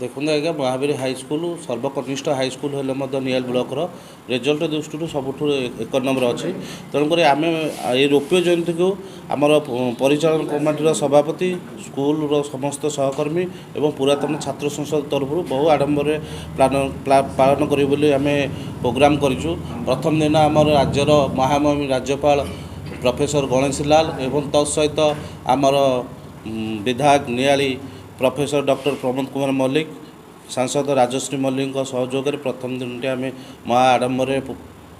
देखो आज्ञा महावीर हाईस्कल सर्वकनिष्ठ हाईस्कल हेल्ले नियाल ब्लॉक रेजल्ट दृष्टि सबुठ एक नंबर अच्छी तेणुक आम ये रौप्य जयंती को आमर परिचालन कमिटी सभापति स्कूल समस्त सहकर्मी और पुरातन छात्र संसद तरफ बहु आडम्बर पालन करें प्रोग्राम करूँ। प्रथम दिन आम राज्यर महामहिम राज्यपाल प्रोफेसर गणेशी लाल एवं तत्सहित आमर विधायक नियाली प्रोफेसर डॉक्टर प्रमोद कुमार मल्लिक सांसद राजश्री मल्लिक सहयोग प्रथम दिन आम महा आडम्बर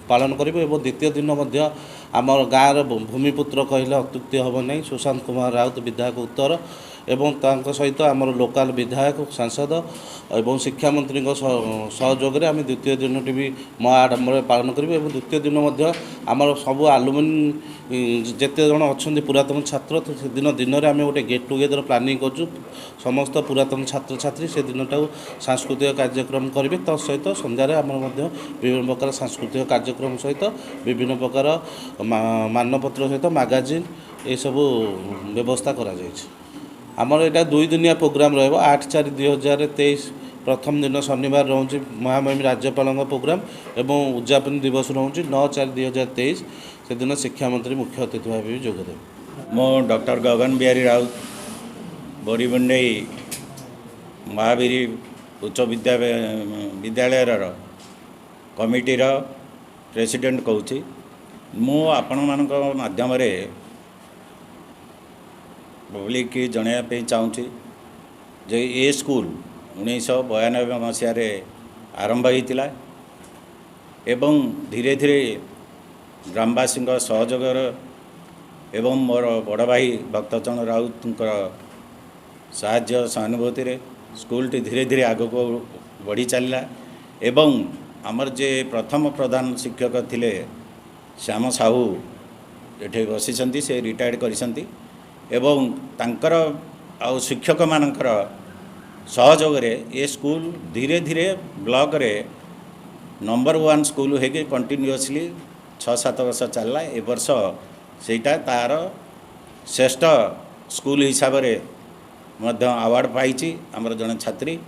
पालन करूँ। द्वितीय दिन आम गाँव भूमिपुत्र कहले अत्युक्ति हम नहीं सुशांत कुमार राउत विधायक उत्तर एवं सहित आम लोकाल विधायक सांसद एवं शिक्षा मंत्री सहयोग आम द्वितीय दिन भी महा आडम्बर पालन करूँ। द्वितीय दिन आमर सब आलुमिनी जिते जन अच्छा पुरातन छात्र से दिन में आम गोटे गेट टुगेदर प्लानिंग करूँ। समस्त पुरातन छात्र छात्री से दिन सांस्कृतिक कार्यक्रम करेंगे तत्सहित सन्धार आम विभिन्न प्रकार सांस्कृतिक कार्यक्रम सहित विभिन्न प्रकार मानपत्र सहित मैगजीन ये सब व्यवस्था करा आमर यहाँ 2 दिनिया प्रोग्राम रहा। 8/4/2023 प्रथम दिन शनिवार रोचे महामहिम राज्यपाल प्रोग्राम एवं उद्यापन दिवस रोचे 9/4/2023 से दिन शिक्षा मंत्री मुख्य अतिथि भाव भी जोगदे। मो डॉक्टर गगन बिहारी राउत बोरीमुंडई महावीर उच्च विद्यालय कमिटीर प्रेसिडेंट कहूँ। मु आपण मान माध्यम पब्लिक की जनवाई चाहूँगी जे ये स्कूल 1992 मसीह आरंभ होता एवं धीरे धीरे ग्रामवासी सहयोग एवं मोर बड़ भाई भक्तचरण राउत साहाय्य सहानुभूति स्कूलटी धीरे धीरे आग को बढ़ी चलला एवं आमर जे प्रथम प्रधान शिक्षक थिले श्याम साहू ये बसी से रिटायर्ड करिसंती एवं तांकर आउ शिक्षक मानकर सहयोग ये स्कूल धीरे धीरे ब्लॉक रे नंबर 1 स्कूल होगी कंटिन्यूअसली 6-7 वर्ष चलला। ए वर्ष सेटा तार श्रेष्ठ स्कूल हिसाब से मध्य अवार्ड पाई आमर जन छात्री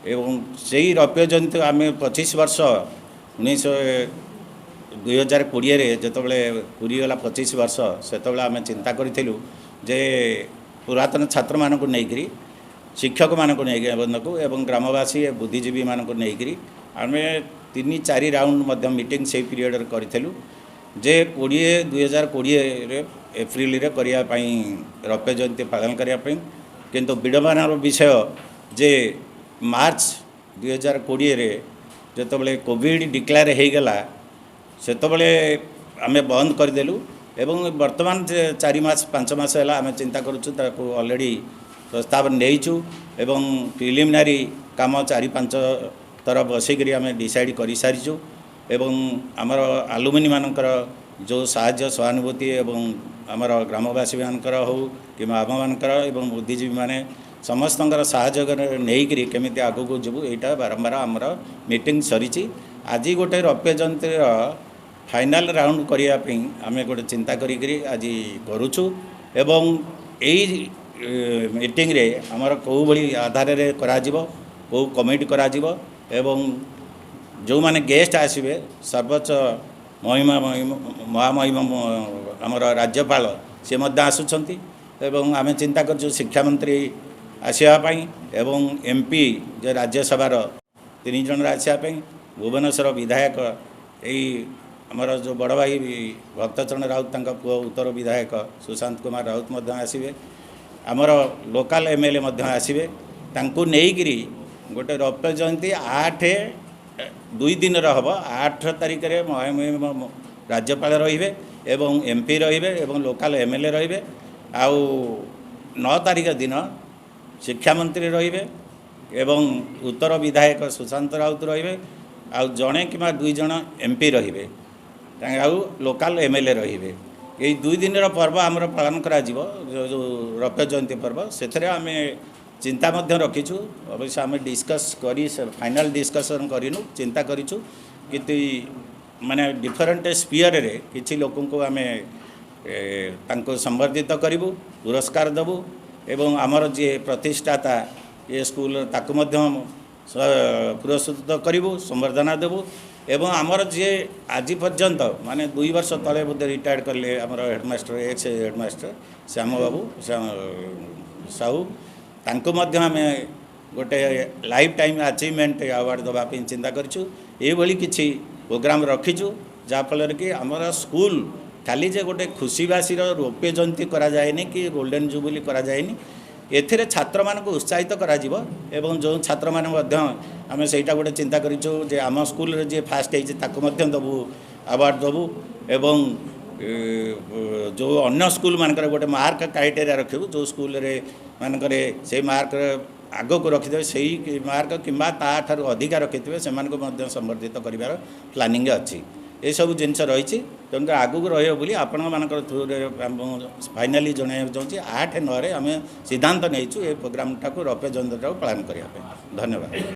एवं से रौप्य जयंती आम 25 वर्ष 2020 जिते पूरीगला 25 वर्ष से आम चिंता करूँ जे पुरातन छात्र मानक नहीं शिक्षक मानक नहीं बंधक एवं ग्रामवासी बुद्धिजीवी मानक नहीं आम 3-4 राउंड मीटिंग से पीरियड करूँ जे 2020 एप्रिल करने रौप्य जयंती पालन करने किंतु विडंबनार विषय जे मार्च 2020 जिते कोविड डिक्लेयर हो गला से आम बंद करदेलु एवं वर्तमान 4-5 मास है आम चिंता करूँ ऑलरेडी प्रस्ताव नहींचु एवं प्रिलिमिनारी काम 4-5 थर बसिक आम डिसाइड कर सारीचु एवं आमर आलुमिनी मानकर जो साहाय्य सहानुभूति एवं आमर ग्रामवासी मानकर हो कि आम मानकर एवं बुद्धिजीवी माने समस्त साहाय्य नहीं केमी आग को जीवु यहाँ बारंबार आमर मीटिंग सरी। आज गोटे रौप्य जयंती फाइनाल राउंड करने आम गोटे चिंता करी आज करुचु एवं यही मीटिंग रे आमर कौ भली आधार रे कराजिबो कौ कमिटी कराजिबो एवं जो माने गेस्ट आसबे सर्वोच्च महिमा महामहिम आमर राज्यपाल सी आसुंच एवं आम चिंता कर शिक्षा मंत्री आसवाई एवं एमपी जो राज्यसभार 3 जन आसवाई भुवनेश्वर विधायक यही आमर जो बड़ भाई भक्तचरण राउत पुओ उत्तर विधायक सुशांत कुमार राउत आसवे आमर लोकाल एमएलए आसवे तांको नेइकिरी गोटे रौप्य जयंती 8 दिन हम 8 तारिख में महामहिम राज्यपाल रे एवं एमपी रे एवं लोकाल एमएलए रे आउ 9 तारिख दिन शिक्षा मंत्री रे एवं उत्तर विधायक सुशांत राउत रे आउ जड़े कि 2 जन एमपी रे आउ लोकाल एमएलए रे यही 2 दिन पर्व आमर पालन करा जो रौप्य जयंती पर्व से आम चिंता रखीचु अवश्य आम डिस्कस करी फाइनल डिस्कसन करूँ चिंता करूँ कि माने डिफरेंट स्पीयर रे किसी लोक को आम संबर्धित करूँ पुरस्कार देवु एवं आमर जी प्रतिष्ठाता ए स्कूल ताकू मध्य पुरस्कृत करूँ संबर्धना देवु एवं आमर जी आज पर्यंत माने 2 वर्ष तले बोधे रिटायर्ड कले आमर हेडमास्टर एक्स हेडमास्टर श्याम बाबू साहू तांको मध्य आमे गोटे लाइफ टाइम अचीवमेंट अवार्ड देवाई चिंता करूँ ये किसी प्रोग्राम रखीचु जहाँफल कि आमर स्कूल खाली जे गोटे खुशीवासी रौप्य जयंती करा जाएनी कि गोल्डन जुबली करा जाएनी एथिरे छात्र मानक उत्साहित करा जीवो एवं जो छात्र मान आम सेटा गोटे चिंता करूँ जे आम स्कूल रे जे फास्ट होती ताको मध्य दबु अवार्ड दबु एवं जो अन्य स्कूल मानकर गोटे मार्क क्राइटेरिया रखिबु जो स्कूल रे मानकर से मार्क आग को रखिदे सही मार्क किंबा ताठार अधिका रखिथे से संबर्धित कर प्लानिंग अच्छी ये सब जिनस रही तेणुक आगू रही आपण मानकर थ्रू फाइनाली जन चाहूँगी 8/9 आम सिद्धांत नहीं प्रोग्राम टाक रौप्य जयंती पालन करने धन्यवाद।